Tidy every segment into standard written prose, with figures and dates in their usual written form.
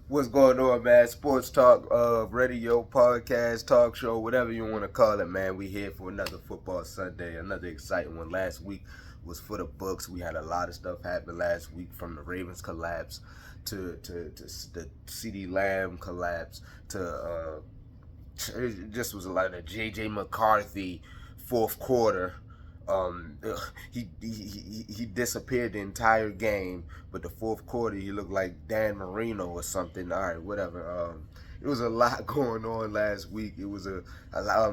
What's going on, man? Sports talk, radio, podcast, talk show, whatever you want to call it, man. We here for another football Sunday, another exciting one. Last week was for the books. We had a lot of stuff happen last week, from the Ravens collapse to the CD Lamb collapse to it just was a lot of the JJ McCarthy fourth quarter. He disappeared the entire game, but the fourth quarter he looked like Dan Marino or something. All right, whatever. It was a lot going on last week. It was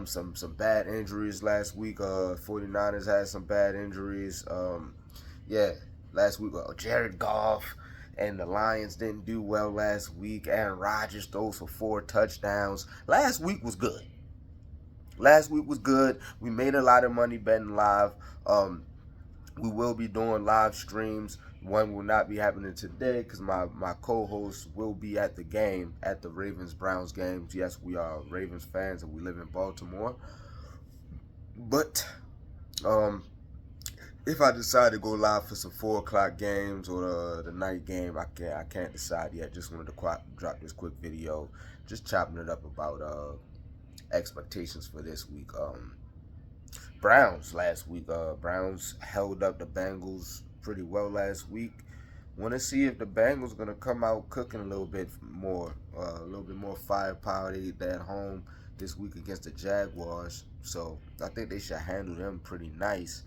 some bad injuries last week. 49ers had some bad injuries. Yeah, last week Jared Goff and the Lions didn't do well last week. Aaron Rodgers throws for 4 touchdowns. Last week was good. Last week was good. We made a lot of money betting live. We will be doing live streams. One will not be happening today because my co-host will be at the game, at the Ravens-Browns games. Yes, we are Ravens fans and we live in Baltimore. But um, if I decide to go live for some 4 o'clock games or the night game, I can't decide yet. Just wanted to drop this quick video, just chopping it up about expectations for this week. Browns last week. Browns held up the Bengals pretty well last week. Want to see if the Bengals gonna come out cooking a little bit more, a little bit more firepower. They're at home this week against the Jaguars, so I think they should handle them pretty nice.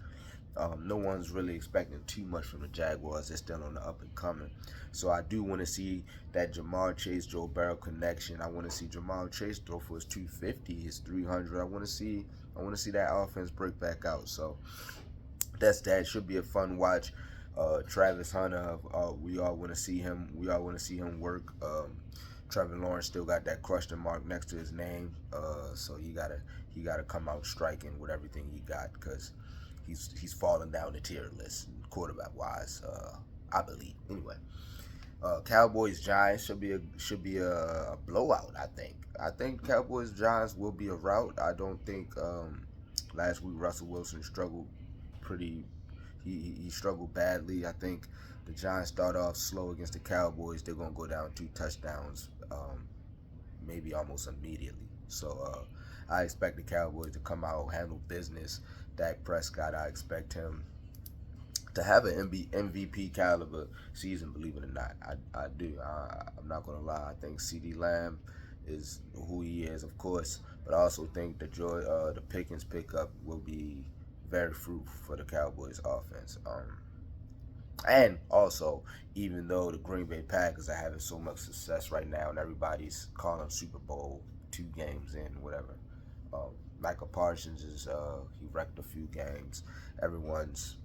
No one's really expecting too much from the Jaguars. They're still on the up and coming. So I do want to see that Jamar Chase Joe Burrow connection. I want to see Jamar Chase throw for his 250, his 300. I want to see that offense break back out. So that should be a fun watch. Travis Hunter, we all want to see him. We all want to see him work. Trevor Lawrence still got that question mark next to his name. So he gotta come out striking with everything he got, because he's falling down the tier list quarterback wise. I believe anyway. Cowboys Giants should be a blowout. I think Cowboys Giants will be a rout. I don't think last week Russell Wilson struggled pretty. He struggled badly. I think the Giants start off slow against the Cowboys. They're gonna go down 2 touchdowns, maybe almost immediately. So I expect the Cowboys to come out, handle business. Dak Prescott, I expect him to have an MVP caliber season. Believe it or not, I do. I'm not gonna lie. I think CD Lamb is who he is, of course, but I also think the Pickens pickup will be very fruitful for the Cowboys offense. And also, even though the Green Bay Packers are having so much success right now, and everybody's calling Super Bowl 2 games in, whatever. Um, Michael Parsons he wrecked a few games. Everyone's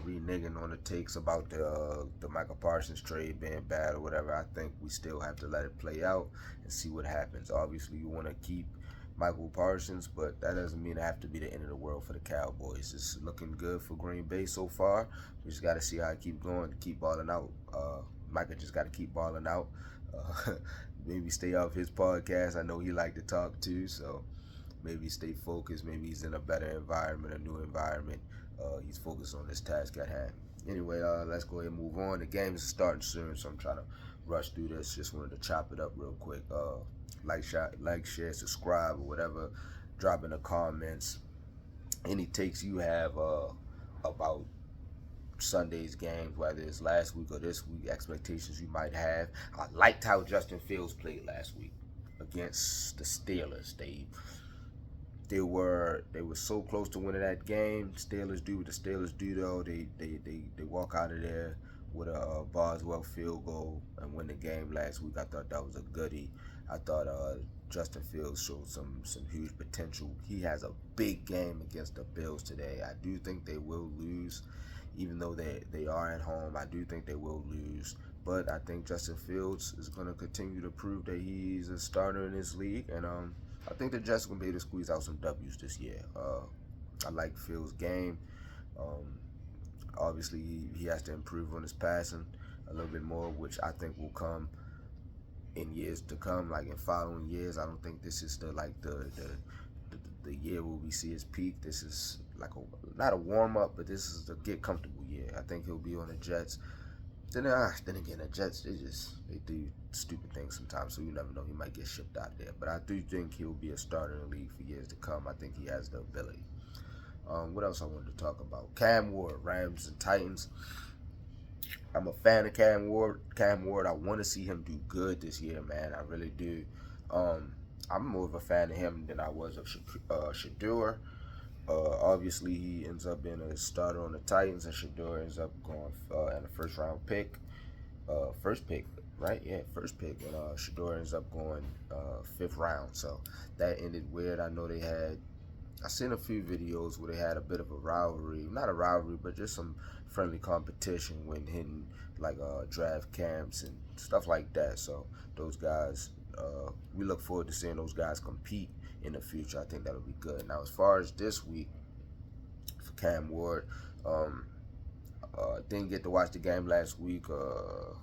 reneging on the takes about the Michael Parsons trade being bad or whatever. I think we still have to let it play out and see what happens. Obviously, you want to keep Michael Parsons, but that doesn't mean it have to be the end of the world for the Cowboys. It's looking good for Green Bay so far. We just got to see how it keep going, keep balling out. Michael just got to keep balling out. Uh, maybe stay off his podcast. I know he like to talk too, so maybe stay focused. Maybe he's in a better environment, a new environment. He's focused on this task at hand. Anyway, let's go ahead and move on. The game is starting soon, so I'm trying to rush through this. Just wanted to chop it up real quick. Share, subscribe, or whatever. Drop in the comments any takes you have about Sunday's games, whether it's last week or this week, expectations you might have. I liked how Justin Fields played last week against the Steelers. They were so close to winning that game. Steelers do what the Steelers do, though. They walk out of there with a Boswell field goal and win the game last week. I thought that was a goodie. I thought Justin Fields showed some huge potential. He has a big game against the Bills today. I do think they will lose, even though they are at home. I do think they will lose. But I think Justin Fields is going to continue to prove that he's a starter in this league, and I think the Jets are going to be able to squeeze out some W's this year. I like Fields' game. Um, Obviously, he has to improve on his passing a little bit more, which I think will come in years to come, like in following years. I don't think this is the year where we see his peak. This is like not a warm up, but this is the get comfortable year. I think he'll be on the Jets Then again, the Jets, they do stupid things sometimes, so you never know. He might get shipped out there. But I do think he'll be a starter in the league for years to come. I think he has the ability. What else I wanted to talk about? Cam Ward, Rams and Titans. I'm a fan of Cam Ward. Cam Ward, I want to see him do good this year, man. I really do. Um, I'm more of a fan of him than I was of Shador. Obviously, he ends up being a starter on the Titans, and Shador ends up going in a first round pick. First pick, right? Yeah, first pick. And Shador ends up going fifth round. So that ended weird. I know I seen a few videos where they had a bit of a rivalry. Not a rivalry, but just some friendly competition when hitting like draft camps and stuff like that. So those guys, we look forward to seeing those guys compete in the future. I think that'll be good. Now, as far as this week for Cam Ward, um, didn't get to watch the game last week. The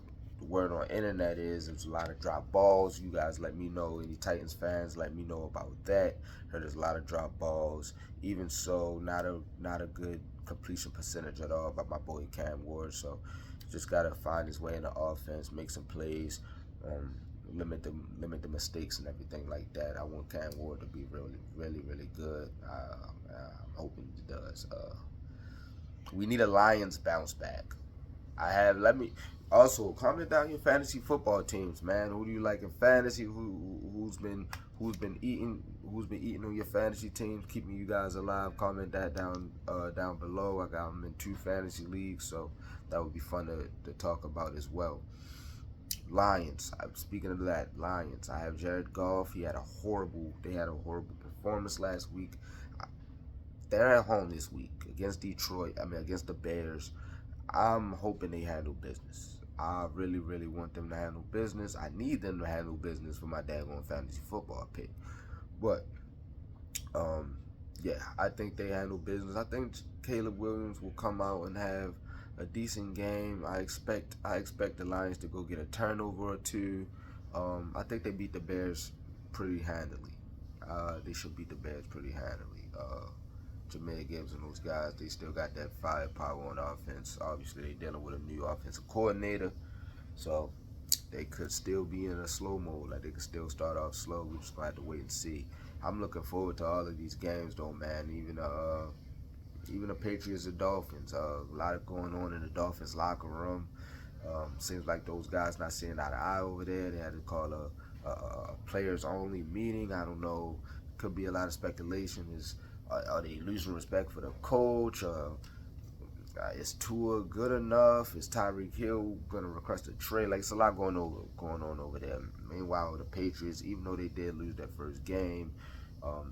word on internet is there's a lot of drop balls. You guys let me know. Any Titans fans, let me know about that. Heard there's a lot of drop balls. Even so, not a good completion percentage at all by my boy Cam Ward. So just gotta find his way in the offense, make some plays, limit the mistakes and everything like that. I want Cam Ward to be really good. I'm hoping he does. We need a Lions bounce back. Let me also comment down your fantasy football teams, man. Who do you like in fantasy? Who's been eating on your fantasy teams, keeping you guys alive? Comment that down below. I got them in 2 fantasy leagues, so that would be fun to talk about as well. Lions. Speaking of that, Lions. I have Jared Goff. They had a horrible performance last week. They're at home this week against Detroit. Against the Bears. I'm hoping they handle business. I really want them to handle business. I need them to handle business for my daggone fantasy football pick. But yeah, I think they handle business. I think Caleb Williams will come out and have a decent game. I expect the Lions to go get a turnover or two. I think they beat the Bears pretty handily. They should beat the Bears pretty handily. Jameer Gibbs and those guys, they still got that firepower on offense. Obviously, they're dealing with a new offensive coordinator, so they could still be in a slow mode. Like, they could still start off slow. We just gonna have to wait and see. I'm looking forward to all of these games, though, man. Even the Patriots and Dolphins. A lot of going on in the Dolphins locker room. Seems like those guys not seeing eye to eye over there. They had to call a players only meeting. I don't know. Could be a lot of speculation. Are they losing respect for the coach? Is Tua good enough? Is Tyreek Hill gonna request a trade? Like, it's a lot going on over there. Meanwhile, the Patriots, even though they did lose their first game,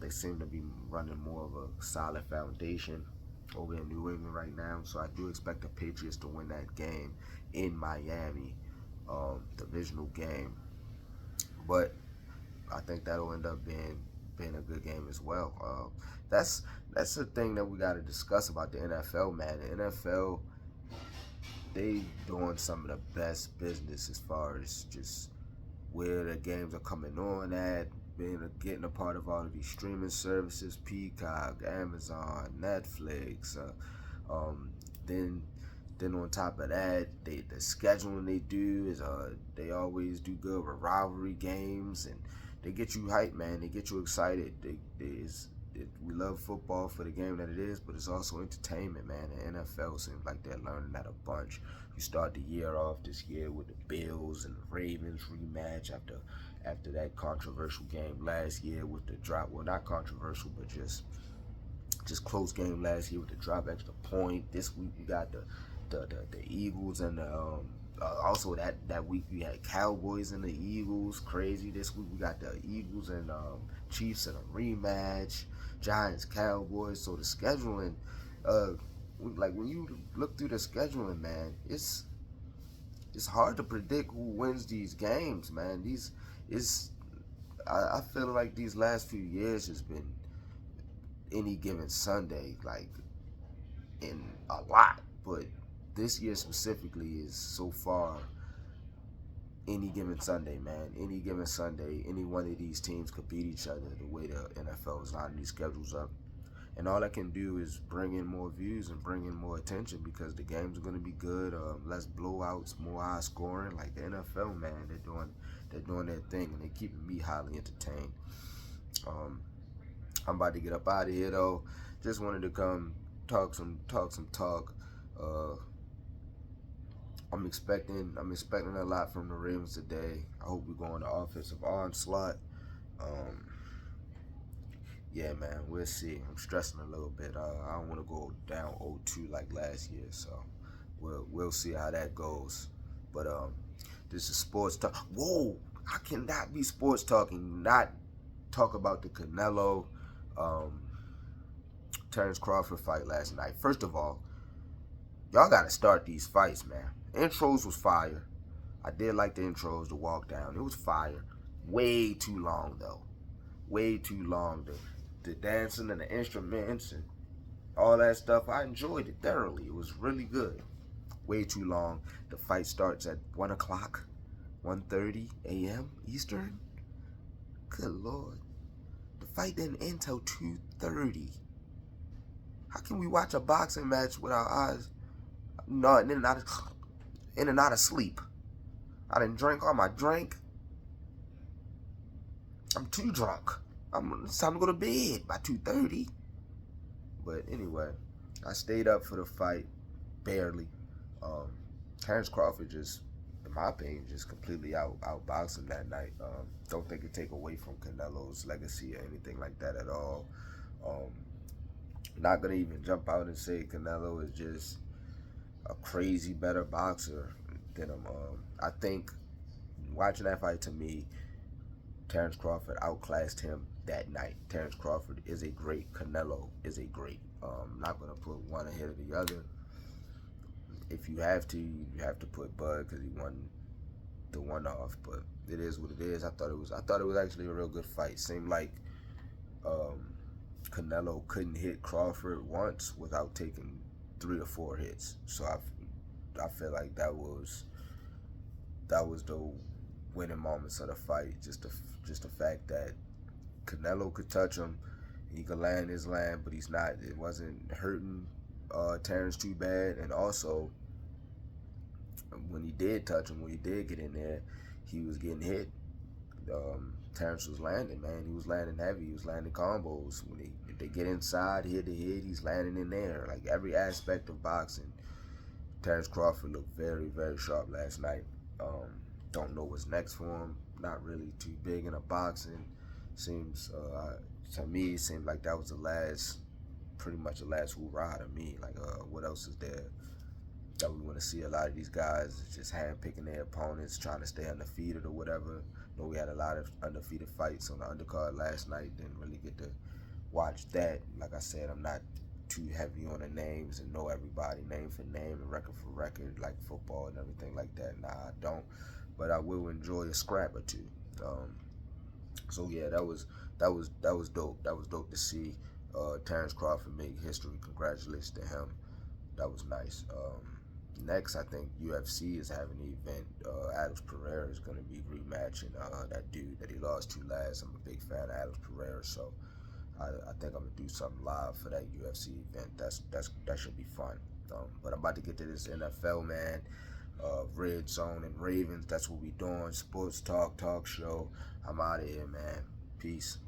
they seem to be running more of a solid foundation over in New England right now. So I do expect the Patriots to win that game in Miami, divisional game. But I think that'll end up being a good game as well. That's the thing that we got to discuss about the NFL, man. The NFL, they doing some of the best business as far as just where the games are coming on at, getting a part of all of these streaming services, Peacock, Amazon, Netflix. Then on top of that, the scheduling they do is they always do good with rivalry games, and they get you hyped, man. They get you excited. We love football for the game that it is, but it's also entertainment, man. The NFL seems like they're learning that a bunch. You start the year off this year with the Bills and the Ravens rematch after that controversial game last year with the drop. Well, not controversial, but just close game last year with the drop extra point. This week we got the Eagles and the also that week we had Cowboys and the Eagles. Crazy. This week we got the Eagles and Chiefs in a rematch. Giants, Cowboys. So the scheduling, like when you look through the scheduling, man, it's hard to predict who wins these games, man. I feel like these last few years has been any given Sunday, like in a lot, but this year specifically is so far any given Sunday, man. Any given Sunday, any one of these teams could beat each other the way the NFL is lining these schedules up. And all that can do is bring in more views and bring in more attention because the games are going to be good. Less blowouts, more high scoring. Like the NFL, man, they're doing their thing and they're keeping me highly entertained. Um, I'm about to get up out of here though. Just wanted to come talk. Uh, I'm expecting a lot from the Ravens today. I hope we go on the offensive onslaught. Um, yeah, man, we'll see. I'm stressing a little bit. I don't want to go down 0-2 like last year, so we'll see how that goes. But this is sports talk. Whoa, I cannot be sports talking, not talk about the Canelo, um, Terrance Crawford fight last night. First of all, y'all got to start these fights, man. Intros was fire. I did like the intros, the walk down. It was fire. Way too long though. Way too long. The dancing and the instruments and all that stuff. I enjoyed it thoroughly. It was really good. Way too long. The fight starts at 1 o'clock, 1:30 a.m. Eastern. Good Lord. The fight didn't end till 2:30. How can we watch a boxing match with our eyes not in and out of sleep? I didn't drink all my drink. I'm too drunk. It's time to go to bed by 2:30. But anyway, I stayed up for the fight, barely. Terrance Crawford just, in my opinion, just completely outboxed that night. Don't think it take away from Canelo's legacy or anything like that at all. Not gonna even jump out and say Canelo is just a crazy better boxer than him. I think watching that fight, to me, Terrance Crawford outclassed him that night. Terrance Crawford is a great. Canelo is a great. Not gonna put one ahead of the other. If you have to, you have to put Bud because he won the one off. But it is what it is. I thought it was actually a real good fight. Seemed like Canelo couldn't hit Crawford once without taking 3 or 4 hits. So I feel like that was the winning moments of the fight. Just the fact that Canelo could touch him, he could land his land, but he's not. It wasn't hurting Terrance too bad, and also when he did touch him, when he did get in there, he was getting hit. Terrance was landing, man. He was landing heavy. He was landing combos. If they get inside, hit, he's landing in there. Like every aspect of boxing, Terrance Crawford looked very, very sharp last night. Don't know what's next for him. Not really too big in a boxing. Seems to me, it seemed like that was pretty much the last hoorah to me. Like, what else is there that we want to see? A lot of these guys just handpicking their opponents, trying to stay undefeated or whatever. You know, we had a lot of undefeated fights on the undercard last night. Didn't really get to watch that. Like I said, I'm not too heavy on the names and know everybody name for name and record for record like football and everything like that. Nah, I don't. But I will enjoy a scrap or two. So yeah, that was dope. That was dope to see Terrance Crawford make history. Congratulations to him. That was nice. Next, I think UFC is having an event. Alex Pereira is going to be rematching that dude that he lost to last. I'm a big fan of Alex Pereira, so I think I'm gonna do something live for that UFC event. That should be fun. But I'm about to get to this NFL, man. Red Zone and Ravens. That's what we doing. Sports talk show. I'm out of here, man. Peace.